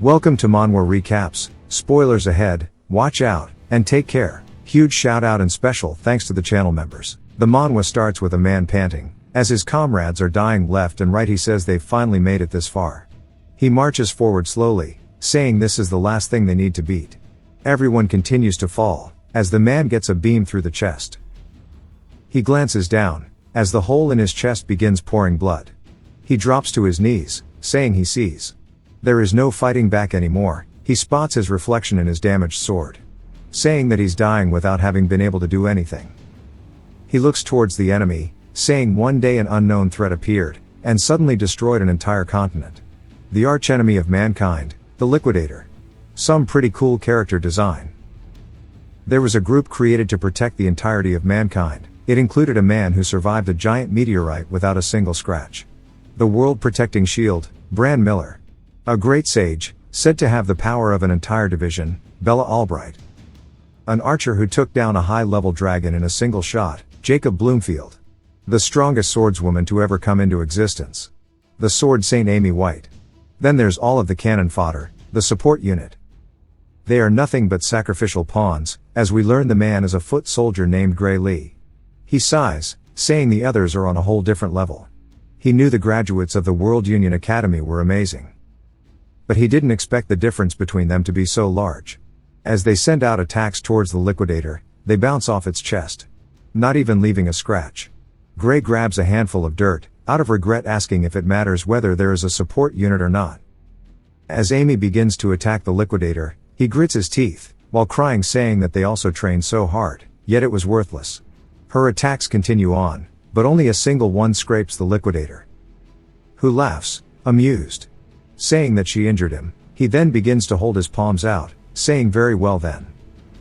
Welcome to Manhwa Recaps, spoilers ahead, watch out, and take care. Huge shout out and special thanks to the channel members. The manhwa starts with a man panting. As his comrades are dying left and right, he says they've finally made it this far. He marches forward slowly, saying this is the last thing they need to beat. Everyone continues to fall, as the man gets a beam through the chest. He glances down, as the hole in his chest begins pouring blood. He drops to his knees, saying he sees. There is no fighting back anymore. He spots his reflection in his damaged sword, saying that he's dying without having been able to do anything. He looks towards the enemy, saying one day an unknown threat appeared, and suddenly destroyed an entire continent. The archenemy of mankind, the Liquidator. Some pretty cool character design. There was a group created to protect the entirety of mankind. It included a man who survived a giant meteorite without a single scratch. The world-protecting shield, Bran Miller. A great sage, said to have the power of an entire division, Bella Albright. An archer who took down a high-level dragon in a single shot, Jacob Bloomfield. The strongest swordswoman to ever come into existence. The sword Saint Amy White. Then there's all of the cannon fodder, the support unit. They are nothing but sacrificial pawns, as we learn the man is a foot soldier named Gray Lee. He sighs, saying the others are on a whole different level. He knew the graduates of the World Union Academy were amazing. But he didn't expect the difference between them to be so large. As they send out attacks towards the Liquidator, they bounce off its chest, not even leaving a scratch. Gray grabs a handful of dirt, out of regret, asking if it matters whether there is a support unit or not. As Amy begins to attack the Liquidator, he grits his teeth, while crying, saying that they also trained so hard, yet it was worthless. Her attacks continue on, but only a single one scrapes the Liquidator, who laughs, amused, saying that she injured him. He then begins to hold his palms out, saying very well then.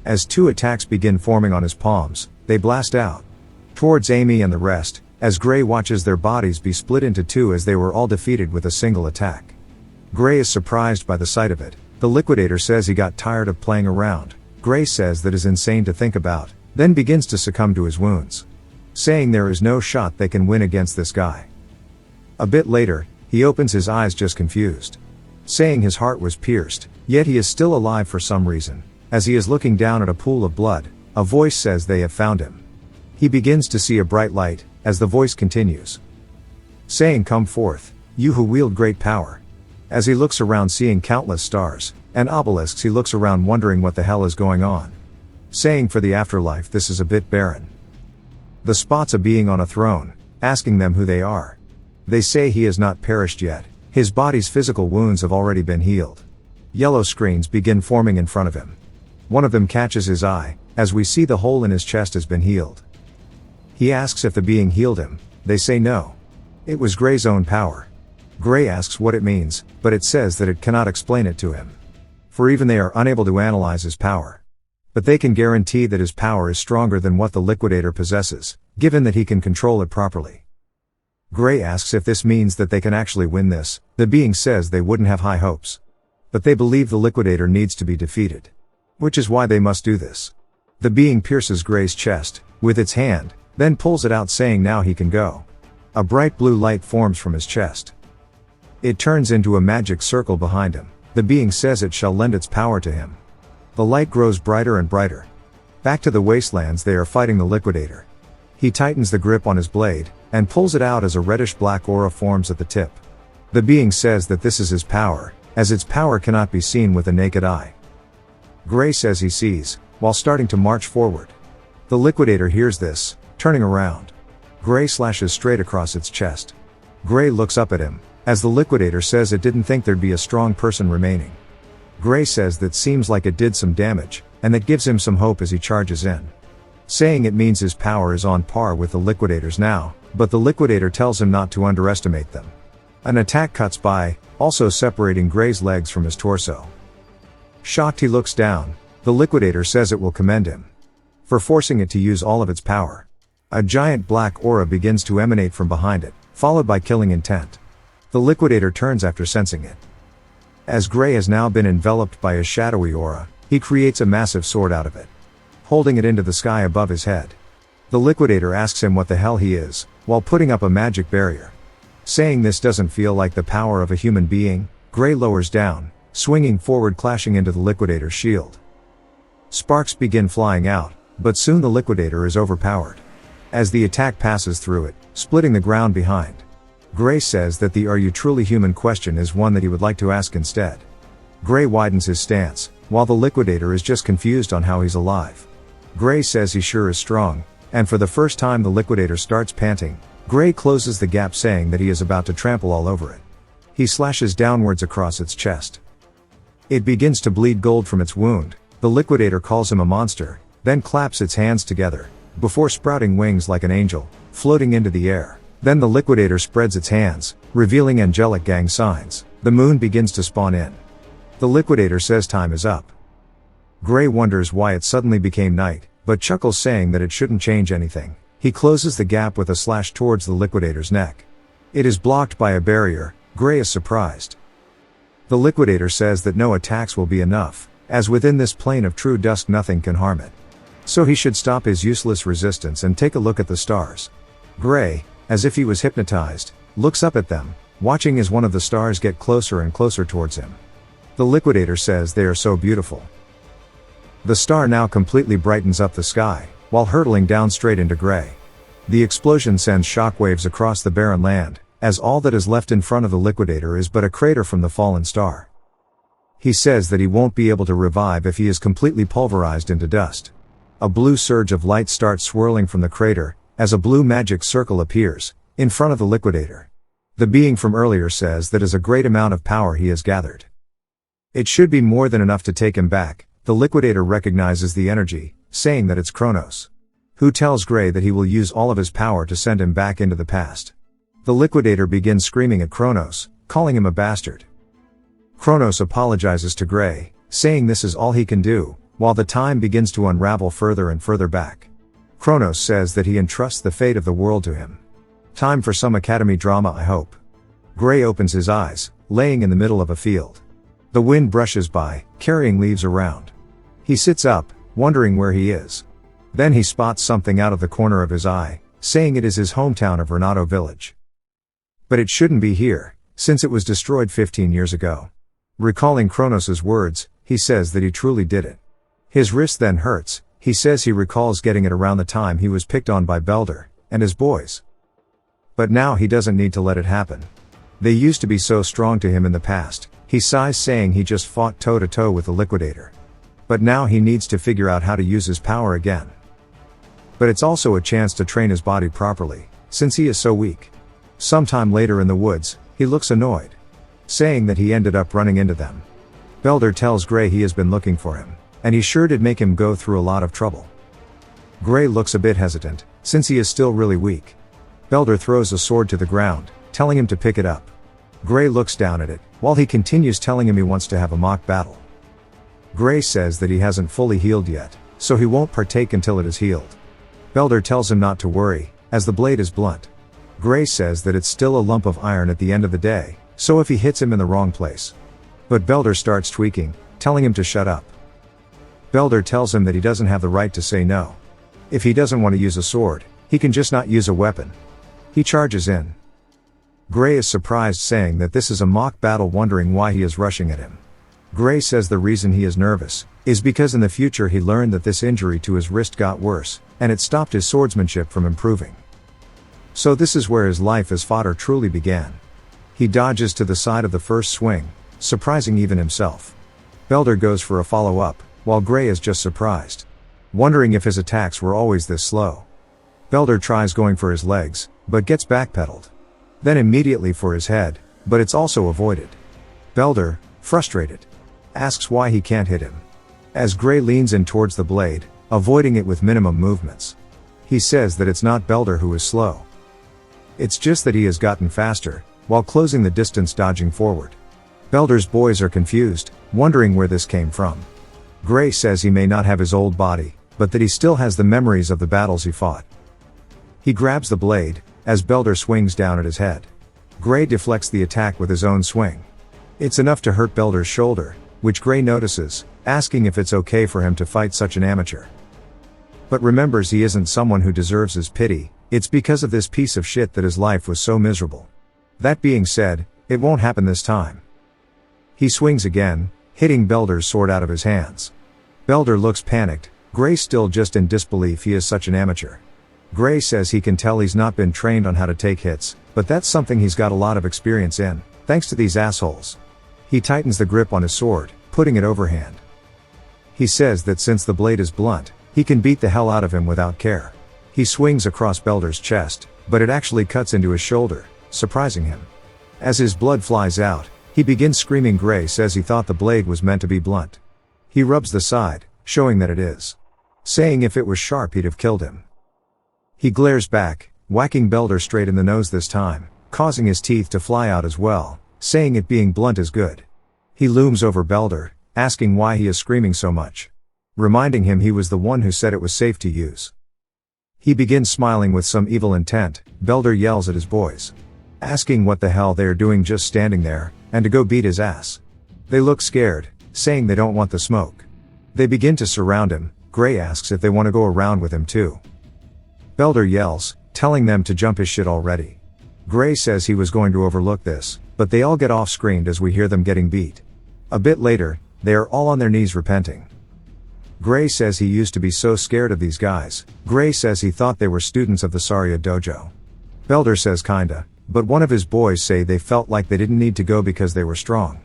As two attacks begin forming on his palms, they blast out towards Amy and the rest, as Gray watches their bodies be split into two as they were all defeated with a single attack. Gray is surprised by the sight of it. The Liquidator says he got tired of playing around. Gray says that is insane to think about, then begins to succumb to his wounds, saying there is no shot they can win against this guy. A bit later, he opens his eyes just confused, saying his heart was pierced, yet he is still alive for some reason. As he is looking down at a pool of blood, a voice says they have found him. He begins to see a bright light, as the voice continues, saying, "Come forth, you who wield great power." As he looks around seeing countless stars and obelisks, he looks around wondering what the hell is going on, saying for the afterlife this is a bit barren. The spots a being on a throne, asking them who they are. They say he has not perished yet. His body's physical wounds have already been healed. Yellow screens begin forming in front of him. One of them catches his eye, as we see the hole in his chest has been healed. He asks if the being healed him. They say no. It was Gray's own power. Gray asks what it means, but it says that it cannot explain it to him. For even they are unable to analyze his power. But they can guarantee that his power is stronger than what the Liquidator possesses, given that he can control it properly. Gray asks if this means that they can actually win this. The being says they wouldn't have high hopes. But they believe the Liquidator needs to be defeated, which is why they must do this. The being pierces Gray's chest with its hand, then pulls it out, saying now he can go. A bright blue light forms from his chest. It turns into a magic circle behind him. The being says it shall lend its power to him. The light grows brighter and brighter. Back to the wastelands, they are fighting the Liquidator. He tightens the grip on his blade, and pulls it out as a reddish-black aura forms at the tip. The being says that this is his power, as its power cannot be seen with the naked eye. Gray says he sees, while starting to march forward. The Liquidator hears this, turning around. Gray slashes straight across its chest. Gray looks up at him, as the Liquidator says it didn't think there'd be a strong person remaining. Gray says that seems like it did some damage, and that gives him some hope as he charges in, saying it means his power is on par with the Liquidator's now, but the Liquidator tells him not to underestimate them. An attack cuts by, also separating Gray's legs from his torso. Shocked, he looks down. The Liquidator says it will commend him for forcing it to use all of its power. A giant black aura begins to emanate from behind it, followed by killing intent. The Liquidator turns after sensing it. As Gray has now been enveloped by a shadowy aura, he creates a massive sword out of it, holding it into the sky above his head. The Liquidator asks him what the hell he is, while putting up a magic barrier, saying this doesn't feel like the power of a human being. Gray lowers down, swinging forward, clashing into the liquidator's shield. Sparks begin flying out, but soon the liquidator is overpowered. As the attack passes through it, splitting the ground behind. Gray says that the "are you truly human" question is one that he would like to ask instead. Gray widens his stance, while the liquidator is just confused on how he's alive. Gray says he sure is strong, and for the first time the liquidator starts panting. Gray closes the gap, saying that he is about to trample all over it. He slashes downwards across its chest. It begins to bleed gold from its wound. The liquidator calls him a monster, then claps its hands together, before sprouting wings like an angel, floating into the air. Then the liquidator spreads its hands, revealing angelic gang signs. The moon begins to spawn in. The liquidator says time is up. Gray wonders why it suddenly became night, but chuckles, saying that it shouldn't change anything. He closes the gap with a slash towards the liquidator's neck. It is blocked by a barrier. Gray is surprised. The liquidator says that no attacks will be enough, as within this plane of true dusk nothing can harm it. So he should stop his useless resistance and take a look at the stars. Gray, as if he was hypnotized, looks up at them, watching as one of the stars get closer and closer towards him. The liquidator says they are so beautiful. The star now completely brightens up the sky, while hurtling down straight into Gray. The explosion sends shockwaves across the barren land, as all that is left in front of the liquidator is but a crater from the fallen star. He says that he won't be able to revive if he is completely pulverized into dust. A blue surge of light starts swirling from the crater, as a blue magic circle appears, in front of the liquidator. The being from earlier says that is a great amount of power he has gathered. It should be more than enough to take him back. The liquidator recognizes the energy, saying that it's Kronos, who tells Gray that he will use all of his power to send him back into the past. The liquidator begins screaming at Kronos, calling him a bastard. Kronos apologizes to Gray, saying this is all he can do, while the time begins to unravel further and further back. Kronos says that he entrusts the fate of the world to him. Time for some academy drama, I hope. Gray opens his eyes, laying in the middle of a field. The wind brushes by, carrying leaves around. He sits up, wondering where he is. Then he spots something out of the corner of his eye, saying it is his hometown of Renato Village. But it shouldn't be here, since it was destroyed 15 years ago. Recalling Kronos' words, he says that he truly did it. His wrist then hurts. He says he recalls getting it around the time he was picked on by Belder and his boys. But now he doesn't need to let it happen. They used to be so strong to him in the past. He sighs, saying he just fought toe-to-toe with the liquidator. But now he needs to figure out how to use his power again. But it's also a chance to train his body properly, since he is so weak. Sometime later in the woods, he looks annoyed, saying that he ended up running into them. Belder tells Gray he has been looking for him, and he sure did make him go through a lot of trouble. Gray looks a bit hesitant, since he is still really weak. Belder throws a sword to the ground, telling him to pick it up. Gray looks down at it, while he continues telling him he wants to have a mock battle. Gray says that he hasn't fully healed yet, so he won't partake until it is healed. Belder tells him not to worry, as the blade is blunt. Gray says that it's still a lump of iron at the end of the day, so if he hits him in the wrong place. But Belder starts tweaking, telling him to shut up. Belder tells him that he doesn't have the right to say no. If he doesn't want to use a sword, he can just not use a weapon. He charges in. Gray is surprised, saying that this is a mock battle, wondering why he is rushing at him. Gray says the reason he is nervous is because in the future he learned that this injury to his wrist got worse, and it stopped his swordsmanship from improving. So this is where his life as fodder truly began. He dodges to the side of the first swing, surprising even himself. Belder goes for a follow-up, while Gray is just surprised, wondering if his attacks were always this slow. Belder tries going for his legs, but gets backpedaled. Then immediately for his head, but it's also avoided. Belder, frustrated, asks why he can't hit him. As Gray leans in towards the blade, avoiding it with minimum movements. He says that it's not Belder who is slow. It's just that he has gotten faster, while closing the distance, dodging forward. Belder's boys are confused, wondering where this came from. Gray says he may not have his old body, but that he still has the memories of the battles he fought. He grabs the blade, as Belder swings down at his head. Gray deflects the attack with his own swing. It's enough to hurt Belder's shoulder, which Gray notices, asking if it's okay for him to fight such an amateur. But remembers he isn't someone who deserves his pity. It's because of this piece of shit that his life was so miserable. That being said, it won't happen this time. He swings again, hitting Belder's sword out of his hands. Belder looks panicked, Gray still just in disbelief he is such an amateur. Gray says he can tell he's not been trained on how to take hits, but that's something he's got a lot of experience in, thanks to these assholes. He tightens the grip on his sword, putting it overhand. He says that since the blade is blunt, he can beat the hell out of him without care. He swings across Belder's chest, but it actually cuts into his shoulder, surprising him. As his blood flies out, he begins screaming. Gray says he thought the blade was meant to be blunt. He rubs the side, showing that it is. Saying if it was sharp he'd have killed him. He glares back, whacking Belder straight in the nose this time, causing his teeth to fly out as well, saying it being blunt is good. He looms over Belder, asking why he is screaming so much. Reminding him he was the one who said it was safe to use. He begins smiling with some evil intent. Belder yells at his boys, asking what the hell they are doing just standing there, and to go beat his ass. They look scared, saying they don't want the smoke. They begin to surround him. Gray asks if they want to go around with him too. Belder yells, telling them to jump his shit already. Gray says he was going to overlook this, but they all get off screamed as we hear them getting beat. A bit later, they are all on their knees repenting. Gray says he used to be so scared of these guys. Gray says he thought they were students of the Sarya dojo. Belder says kinda, but one of his boys say they felt like they didn't need to go because they were strong.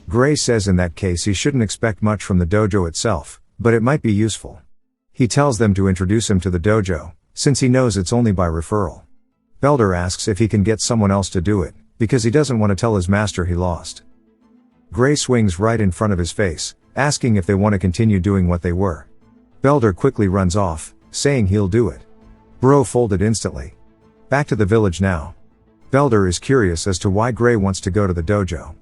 Gray says in that case he shouldn't expect much from the dojo itself, but it might be useful. He tells them to introduce him to the dojo, since he knows it's only by referral. Belder asks if he can get someone else to do it, because he doesn't want to tell his master he lost. Gray swings right in front of his face, asking if they want to continue doing what they were. Belder quickly runs off, saying he'll do it. Bro folded instantly. Back to the village now. Belder is curious as to why Gray wants to go to the dojo.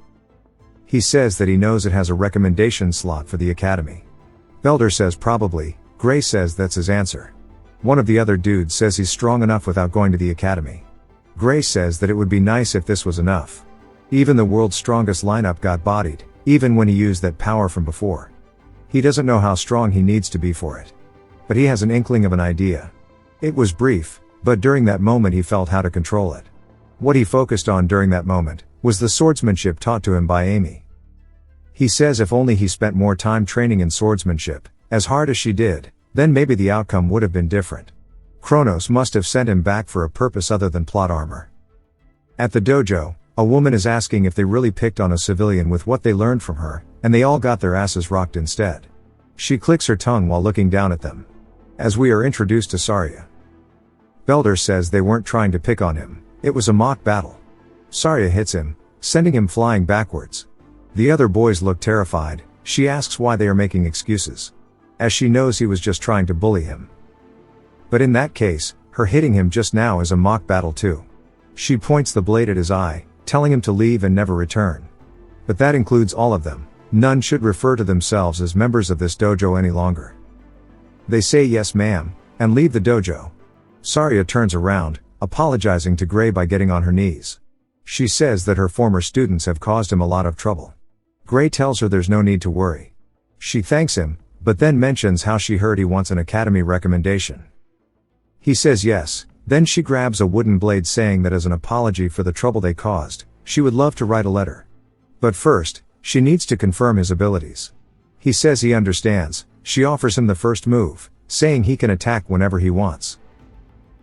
He says that he knows it has a recommendation slot for the academy. Belder says probably. Gray says that's his answer. One of the other dudes says he's strong enough without going to the academy. Gray says that it would be nice if this was enough. Even the world's strongest lineup got bodied, even when he used that power from before. He doesn't know how strong he needs to be for it. But he has an inkling of an idea. It was brief, but during that moment he felt how to control it. What he focused on during that moment was the swordsmanship taught to him by Amy. He says if only he spent more time training in swordsmanship, as hard as she did, then maybe the outcome would have been different. Kronos must have sent him back for a purpose other than plot armor. At the dojo, a woman is asking if they really picked on a civilian with what they learned from her, and they all got their asses rocked instead. She clicks her tongue while looking down at them. As we are introduced to Sarya. Belder says they weren't trying to pick on him, it was a mock battle. Sarya hits him, sending him flying backwards. The other boys look terrified. She asks why they are making excuses, as she knows he was just trying to bully him. But in that case, her hitting him just now is a mock battle too. She points the blade at his eye, telling him to leave and never return. But that includes all of them. None should refer to themselves as members of this dojo any longer. They say yes ma'am, and leave the dojo. Sarya turns around, apologizing to Gray by getting on her knees. She says that her former students have caused him a lot of trouble. Gray tells her there's no need to worry. She thanks him, but then mentions how she heard he wants an academy recommendation. He says yes, then she grabs a wooden blade saying that as an apology for the trouble they caused, she would love to write a letter. But first, she needs to confirm his abilities. He says he understands. She offers him the first move, saying he can attack whenever he wants.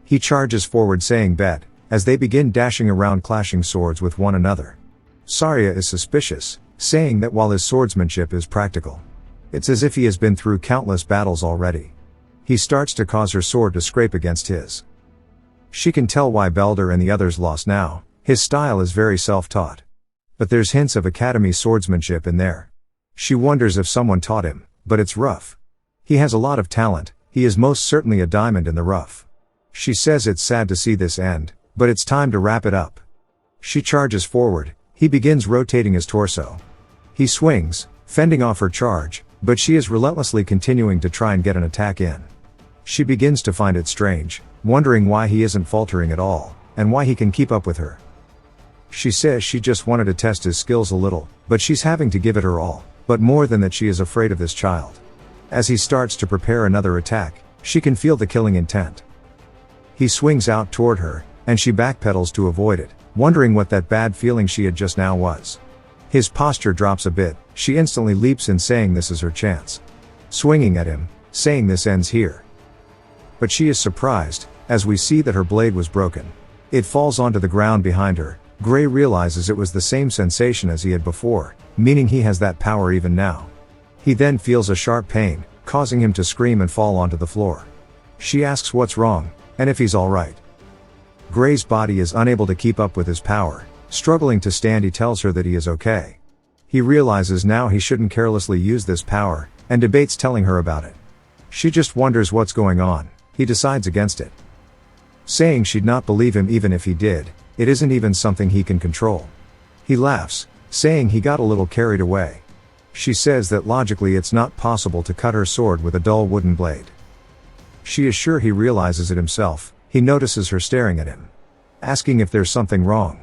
He charges forward saying bet, as they begin dashing around clashing swords with one another. Sarya is suspicious, saying that while his swordsmanship is practical, it's as if he has been through countless battles already. He starts to cause her sword to scrape against his. She can tell why Belder and the others lost now. His style is very self-taught. But there's hints of academy swordsmanship in there. She wonders if someone taught him, but it's rough. He has a lot of talent, he is most certainly a diamond in the rough. She says it's sad to see this end, but it's time to wrap it up. She charges forward, he begins rotating his torso. He swings, fending off her charge, but she is relentlessly continuing to try and get an attack in. She begins to find it strange, wondering why he isn't faltering at all, and why he can keep up with her. She says she just wanted to test his skills a little, but she's having to give it her all, but more than that she is afraid of this child. As he starts to prepare another attack, she can feel the killing intent. He swings out toward her, and she backpedals to avoid it, wondering what that bad feeling she had just now was. His posture drops a bit, she instantly leaps in saying this is her chance. Swinging at him, saying this ends here. But she is surprised, as we see that her blade was broken. It falls onto the ground behind her. Gray realizes it was the same sensation as he had before, meaning he has that power even now. He then feels a sharp pain, causing him to scream and fall onto the floor. She asks what's wrong, and if he's alright. Gray's body is unable to keep up with his power. Struggling to stand, he tells her that he is okay. He realizes now he shouldn't carelessly use this power, and debates telling her about it. She just wonders what's going on. He decides against it, saying she'd not believe him even if he did. It isn't even something he can control. He laughs, saying he got a little carried away. She says that logically it's not possible to cut her sword with a dull wooden blade. She is sure he realizes it himself. He notices her staring at him, asking if there's something wrong.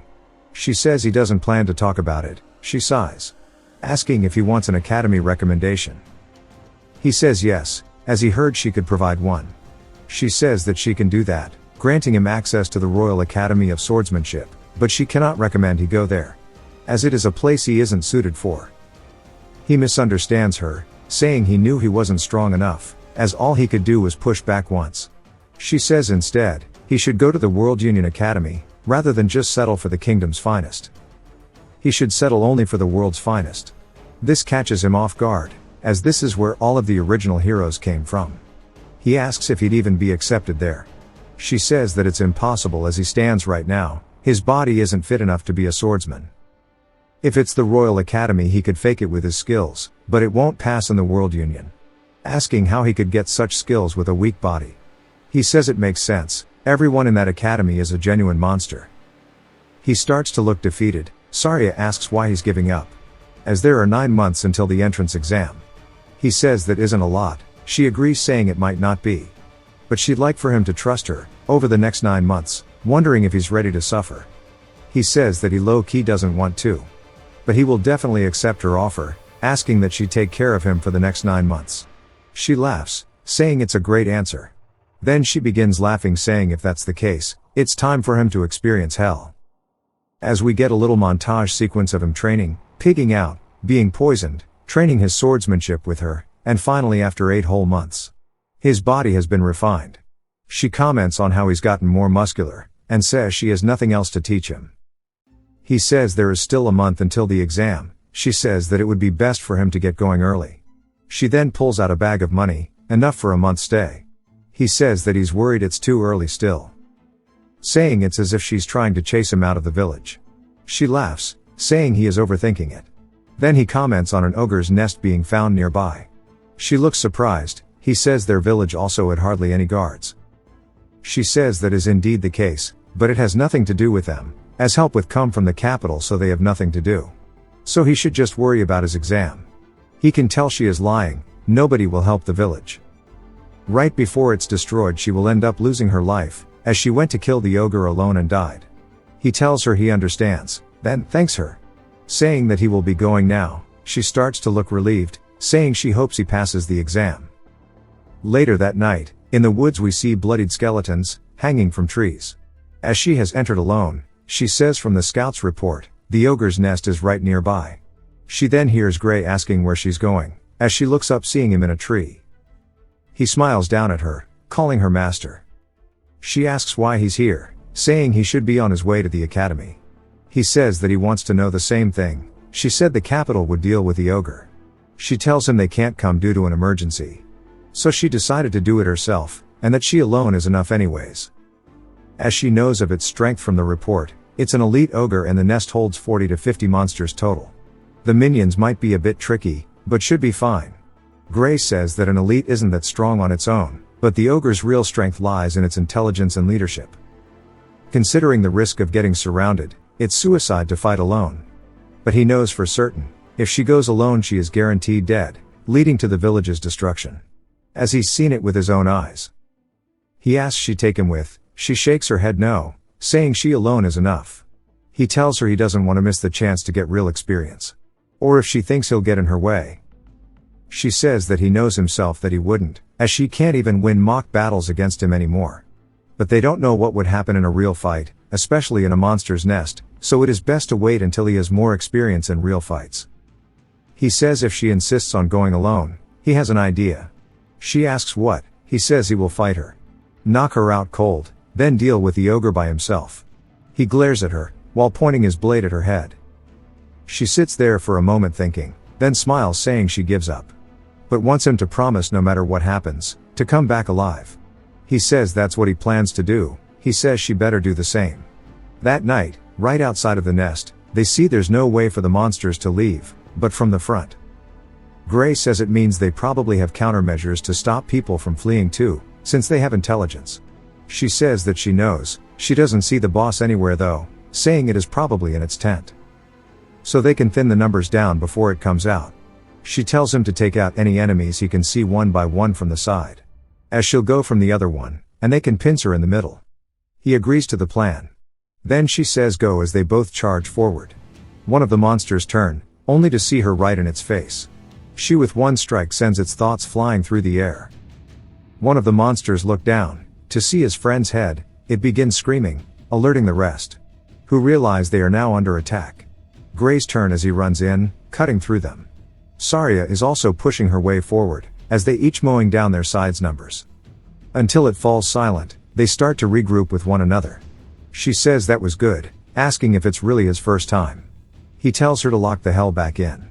She says he doesn't plan to talk about it. She sighs, asking if he wants an academy recommendation. He says yes, as he heard she could provide one. She says that she can do that, granting him access to the Royal Academy of Swordsmanship, but she cannot recommend he go there, as it is a place he isn't suited for. He misunderstands her, saying he knew he wasn't strong enough, as all he could do was push back once. She says instead, he should go to the World Union Academy, rather than just settle for the kingdom's finest. He should settle only for the world's finest. This catches him off guard, as this is where all of the original heroes came from. He asks if he'd even be accepted there. She says that it's impossible as he stands right now. His body isn't fit enough to be a swordsman. If it's the Royal Academy he could fake it with his skills, but it won't pass in the World Union. Asking how he could get such skills with a weak body. He says it makes sense. Everyone in that academy is a genuine monster. He starts to look defeated. Saria asks why he's giving up, as there are 9 months until the entrance exam. He says that isn't a lot. She agrees, saying it might not be, but she'd like for him to trust her over the next 9 months, wondering if he's ready to suffer. He says that he low-key doesn't want to, but he will definitely accept her offer, asking that she take care of him for the next 9 months. She laughs, saying it's a great answer. Then she begins laughing, saying if that's the case, it's time for him to experience hell. As we get a little montage sequence of him training, pigging out, being poisoned, training his swordsmanship with her, and finally after 8 whole months, his body has been refined. She comments on how he's gotten more muscular, and says she has nothing else to teach him. He says there is still a month until the exam. She says that it would be best for him to get going early. She then pulls out a bag of money, enough for a month's stay. He says that he's worried it's too early still, saying it's as if she's trying to chase him out of the village. She laughs, saying he is overthinking it. Then he comments on an ogre's nest being found nearby. She looks surprised. He says their village also had hardly any guards. She says that is indeed the case, but it has nothing to do with them, as help would come from the capital, so they have nothing to do. So he should just worry about his exam. He can tell she is lying. Nobody will help the village. Right before it's destroyed, she will end up losing her life, as she went to kill the ogre alone and died. He tells her he understands, then thanks her, saying that he will be going now. She starts to look relieved, saying she hopes he passes the exam. Later that night, in the woods we see bloodied skeletons, hanging from trees. As she has entered alone, she says from the scout's report, the ogre's nest is right nearby. She then hears Gray asking where she's going, as she looks up, seeing him in a tree. He smiles down at her, calling her master. She asks why he's here, saying he should be on his way to the academy. He says that he wants to know the same thing. She said the capital would deal with the ogre. She tells him they can't come due to an emergency. So she decided to do it herself, and that she alone is enough anyways. As she knows of its strength from the report, it's an elite ogre and the nest holds 40 to 50 monsters total. The minions might be a bit tricky, but should be fine. Gray says that an elite isn't that strong on its own, but the ogre's real strength lies in its intelligence and leadership. Considering the risk of getting surrounded, it's suicide to fight alone. But he knows for certain, if she goes alone she is guaranteed dead, leading to the village's destruction, as he's seen it with his own eyes. He asks she take him with. She shakes her head no, saying she alone is enough. He tells her he doesn't want to miss the chance to get real experience, or if she thinks he'll get in her way. She says that he knows himself that he wouldn't, as she can't even win mock battles against him anymore. But they don't know what would happen in a real fight, especially in a monster's nest, so it is best to wait until he has more experience in real fights. He says if she insists on going alone, he has an idea. She asks what, he says he will fight her. Knock her out cold, then deal with the ogre by himself. He glares at her, while pointing his blade at her head. She sits there for a moment thinking, then smiles saying she gives up. But wants him to promise no matter what happens, to come back alive. He says that's what he plans to do, he says she better do the same. That night, right outside of the nest, they see there's no way for the monsters to leave, but from the front. Gray says it means they probably have countermeasures to stop people from fleeing too, since they have intelligence. She says that she knows, she doesn't see the boss anywhere though, saying it is probably in its tent. So they can thin the numbers down before it comes out. She tells him to take out any enemies he can see one by one from the side. As she'll go from the other one, and they can pinch her in the middle. He agrees to the plan. Then she says go as they both charge forward. One of the monsters turn, only to see her right in its face. She with one strike sends its thoughts flying through the air. One of the monsters look down, to see his friend's head, it begins screaming, alerting the rest. Who realize they are now under attack. Gray's turn as he runs in, cutting through them. Saria is also pushing her way forward, as they each mowing down their side's numbers. Until it falls silent, they start to regroup with one another. She says that was good, asking if it's really his first time. He tells her to lock the hell back in.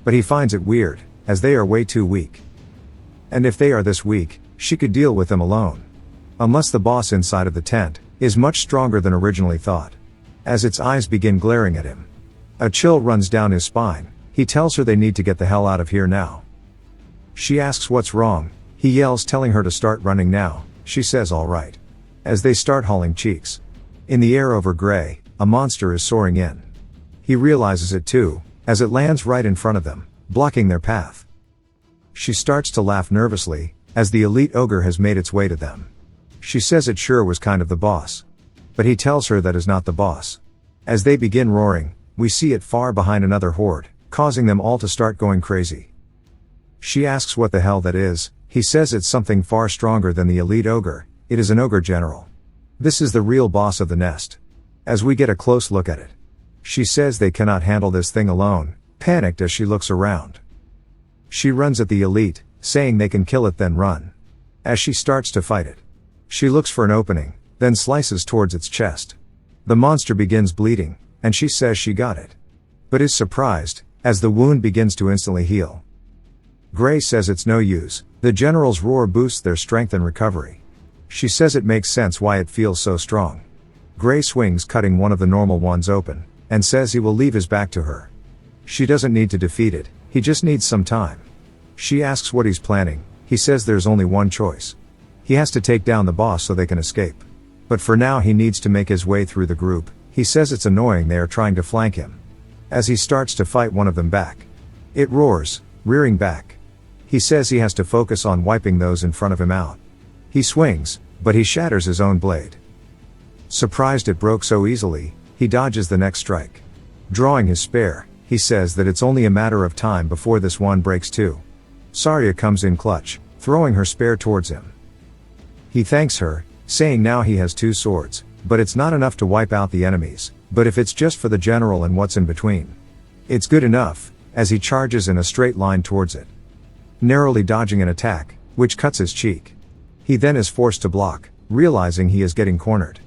But he finds it weird, as they are way too weak. And if they are this weak, she could deal with them alone. Unless the boss inside of the tent, is much stronger than originally thought. As its eyes begin glaring at him. A chill runs down his spine, he tells her they need to get the hell out of here now. She asks what's wrong, he yells telling her to start running now, she says alright. As they start hauling cheeks. In the air over Gray, a monster is soaring in. He realizes it too, as it lands right in front of them, blocking their path. She starts to laugh nervously, as the elite ogre has made its way to them. She says it sure was kind of the boss. But he tells her that is not the boss. As they begin roaring, we see it far behind another horde, causing them all to start going crazy. She asks what the hell that is, he says it's something far stronger than the elite ogre, it is an ogre general. This is the real boss of the nest. As we get a close look at it. She says they cannot handle this thing alone, panicked as she looks around. She runs at the elite, saying they can kill it then run. As she starts to fight it. She looks for an opening, then slices towards its chest. The monster begins bleeding, and she says she got it. But is surprised, as the wound begins to instantly heal. Gray says it's no use, the general's roar boosts their strength and recovery. She says it makes sense why it feels so strong. Gray swings cutting one of the normal ones open, and says he will leave his back to her. She doesn't need to defeat it, he just needs some time. She asks what he's planning, he says there's only one choice. He has to take down the boss so they can escape. But for now he needs to make his way through the group, he says it's annoying they are trying to flank him. As he starts to fight one of them back. It roars, rearing back. He says he has to focus on wiping those in front of him out. He swings, but he shatters his own blade. Surprised it broke so easily, he dodges the next strike. Drawing his spear, he says that it's only a matter of time before this one breaks too. Saria comes in clutch, throwing her spear towards him. He thanks her, saying now he has 2 swords, but it's not enough to wipe out the enemies, but if it's just for the general and what's in between. It's good enough, as he charges in a straight line towards it. Narrowly dodging an attack, which cuts his cheek. He then is forced to block, realizing he is getting cornered.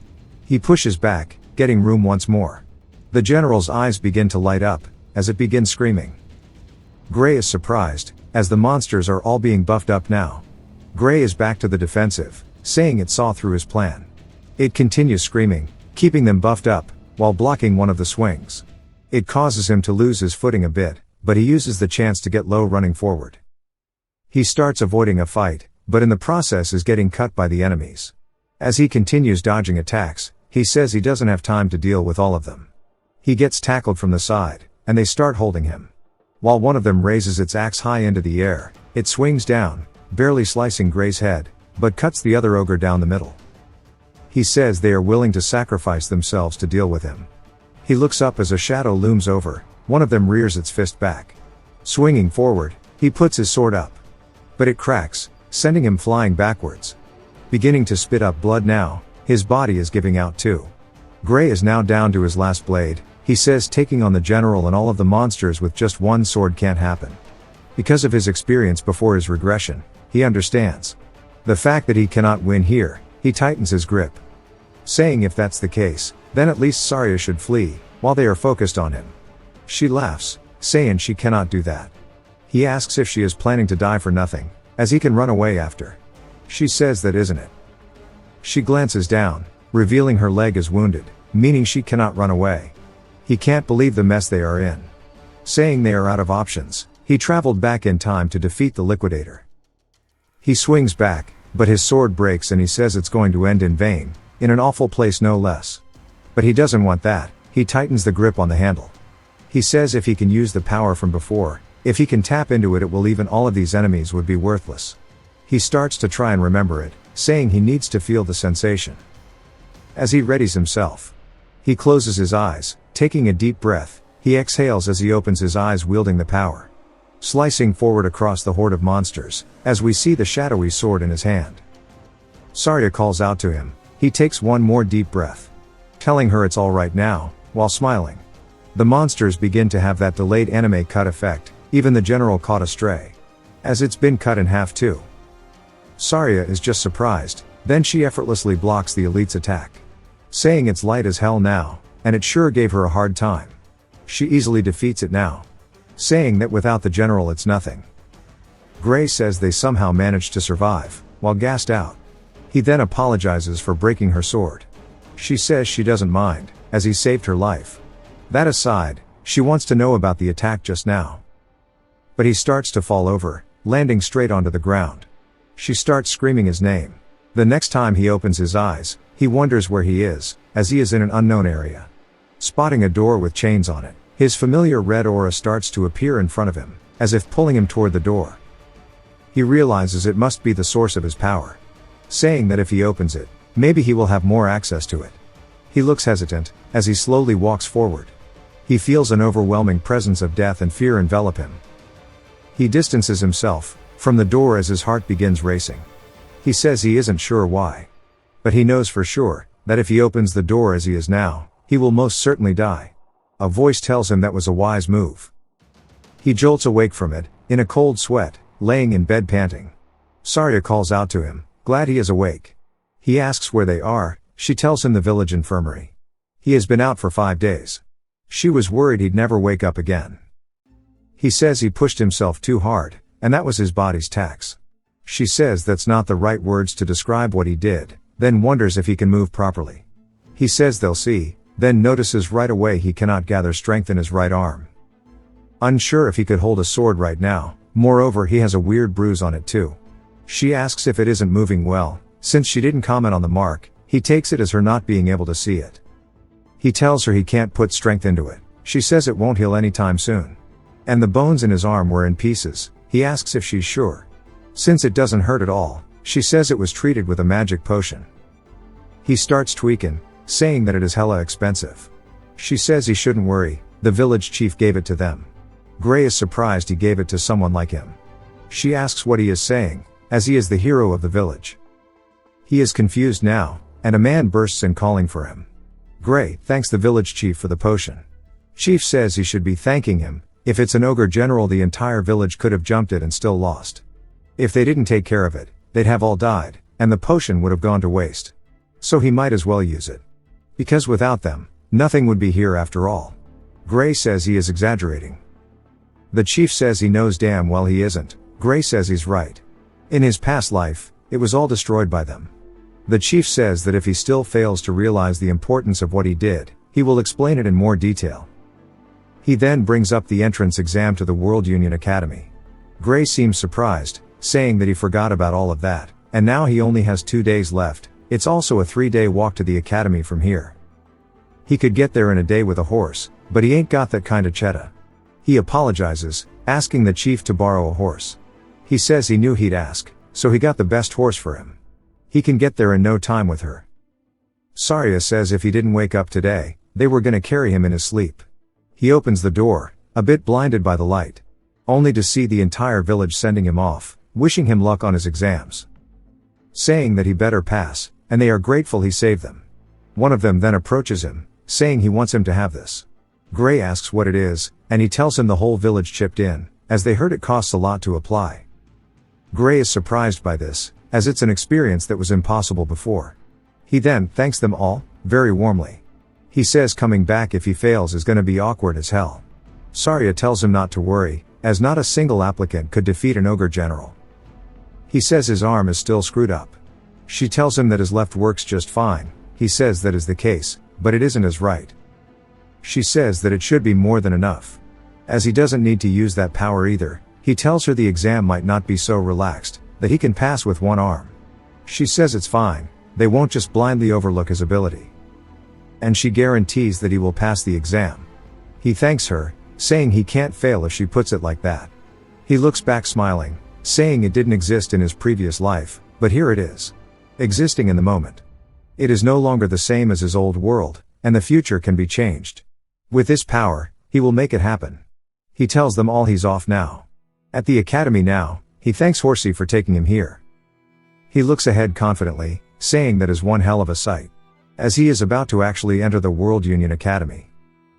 He pushes back, getting room once more. The general's eyes begin to light up, as it begins screaming. Gray is surprised, as the monsters are all being buffed up now. Gray is back to the defensive, saying it saw through his plan. It continues screaming, keeping them buffed up, while blocking one of the swings. It causes him to lose his footing a bit, but he uses the chance to get low running forward. He starts avoiding a fight, but in the process is getting cut by the enemies. As he continues dodging attacks, he says he doesn't have time to deal with all of them. He gets tackled from the side, and they start holding him. While one of them raises its axe high into the air, it swings down, barely slicing Gray's head, but cuts the other ogre down the middle. He says they are willing to sacrifice themselves to deal with him. He looks up as a shadow looms over, one of them rears its fist back. Swinging forward, he puts his sword up. But it cracks, sending him flying backwards. Beginning to spit up blood now, his body is giving out too. Gray is now down to his last blade. He says taking on the general and all of the monsters with just one sword can't happen. Because of his experience before his regression, he understands the fact that he cannot win here. He tightens his grip, saying if that's the case, then at least Saria should flee, while they are focused on him. She laughs, saying she cannot do that. He asks if she is planning to die for nothing, as he can run away after. She says that isn't it. She glances down, revealing her leg is wounded, meaning she cannot run away. He can't believe the mess they are in, saying they are out of options. He traveled back in time to defeat the liquidator. He swings back, but his sword breaks and he says it's going to end in vain, in an awful place no less. But he doesn't want that. He tightens the grip on the handle. He says if he can use the power from before, if he can tap into it, it will even all of these enemies would be worthless. He starts to try and remember it, saying he needs to feel the sensation. As he readies himself, he closes his eyes, taking a deep breath. He exhales as he opens his eyes, wielding the power, slicing forward across the horde of monsters, as we see the shadowy sword in his hand. Saria calls out to him. He takes one more deep breath, telling her it's all right now, while smiling. The monsters begin to have that delayed anime cut effect, even the general caught astray, as it's been cut in half too. Saria is just surprised, then she effortlessly blocks the elite's attack, saying it's light as hell now, and it sure gave her a hard time. She easily defeats it now, saying that without the general it's nothing. Gray says they somehow managed to survive, while gassed out. He then apologizes for breaking her sword. She says she doesn't mind, as he saved her life. That aside, she wants to know about the attack just now. But he starts to fall over, landing straight onto the ground. She starts screaming his name. The next time he opens his eyes, he wonders where he is, as he is in an unknown area. Spotting a door with chains on it, his familiar red aura starts to appear in front of him, as if pulling him toward the door. He realizes it must be the source of his power, saying that if he opens it, maybe he will have more access to it. He looks hesitant, as he slowly walks forward. He feels an overwhelming presence of death and fear envelop him. He distances himself from the door as his heart begins racing. He says he isn't sure why, but he knows for sure that if he opens the door as he is now, he will most certainly die. A voice tells him that was a wise move. He jolts awake from it, in a cold sweat, laying in bed panting. Saria calls out to him, glad he is awake. He asks where they are. She tells him the village infirmary. He has been out for 5 days. She was worried he'd never wake up again. He says he pushed himself too hard, and that was his body's tax. She says that's not the right words to describe what he did, then wonders if he can move properly. He says they'll see, then notices right away he cannot gather strength in his right arm. Unsure if he could hold a sword right now, moreover he has a weird bruise on it too. She asks if it isn't moving well. Since she didn't comment on the mark, he takes it as her not being able to see it. He tells her he can't put strength into it. She says it won't heal anytime soon. And the bones in his arm were in pieces. He asks if she's sure. Since it doesn't hurt at all, she says it was treated with a magic potion. He starts tweaking, saying that it is hella expensive. She says he shouldn't worry, the village chief gave it to them. Gray is surprised he gave it to someone like him. She asks what he is saying, as he is the hero of the village. He is confused now, and a man bursts in calling for him. Gray thanks the village chief for the potion. Chief says he should be thanking him. If it's an ogre general, the entire village could have jumped it and still lost. If they didn't take care of it, they'd have all died, and the potion would have gone to waste. So he might as well use it. Because without them, nothing would be here after all. Gray says he is exaggerating. The chief says he knows damn well he isn't. Gray says he's right. In his past life, it was all destroyed by them. The chief says that if he still fails to realize the importance of what he did, he will explain it in more detail. He then brings up the entrance exam to the World Union Academy. Gray seems surprised, saying that he forgot about all of that, and now he only has 2 days left. It's also a 3-day walk to the academy from here. He could get there in a day with a horse, but he ain't got that kind of cheddar. He apologizes, asking the chief to borrow a horse. He says he knew he'd ask, so he got the best horse for him. He can get there in no time with her. Saria says if he didn't wake up today, they were gonna carry him in his sleep. He opens the door, a bit blinded by the light, only to see the entire village sending him off, wishing him luck on his exams, saying that he better pass, and they are grateful he saved them. One of them then approaches him, saying he wants him to have this. Gray asks what it is, and he tells him the whole village chipped in, as they heard it costs a lot to apply. Gray is surprised by this, as it's an experience that was impossible before. He then thanks them all, very warmly. He says coming back if he fails is gonna be awkward as hell. Saria tells him not to worry, as not a single applicant could defeat an ogre general. He says his arm is still screwed up. She tells him that his left works just fine. He says that is the case, but it isn't his right. She says that it should be more than enough. As he doesn't need to use that power either, he tells her the exam might not be so relaxed, that he can pass with one arm. She says it's fine, they won't just blindly overlook his ability. And she guarantees that he will pass the exam. He thanks her, saying he can't fail if she puts it like that. He looks back smiling, saying it didn't exist in his previous life, but here it is. Existing in the moment. It is no longer the same as his old world, and the future can be changed. With this power, he will make it happen. He tells them all he's off now. At the academy now, he thanks Horsey for taking him here. He looks ahead confidently, saying that is one hell of a sight. As he is about to actually enter the World Union Academy.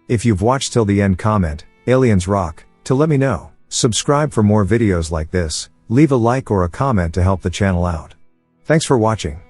If you've watched till the end, comment, Aliens Rock, to let me know. Subscribe for more videos like this, leave a like or a comment to help the channel out. Thanks for watching.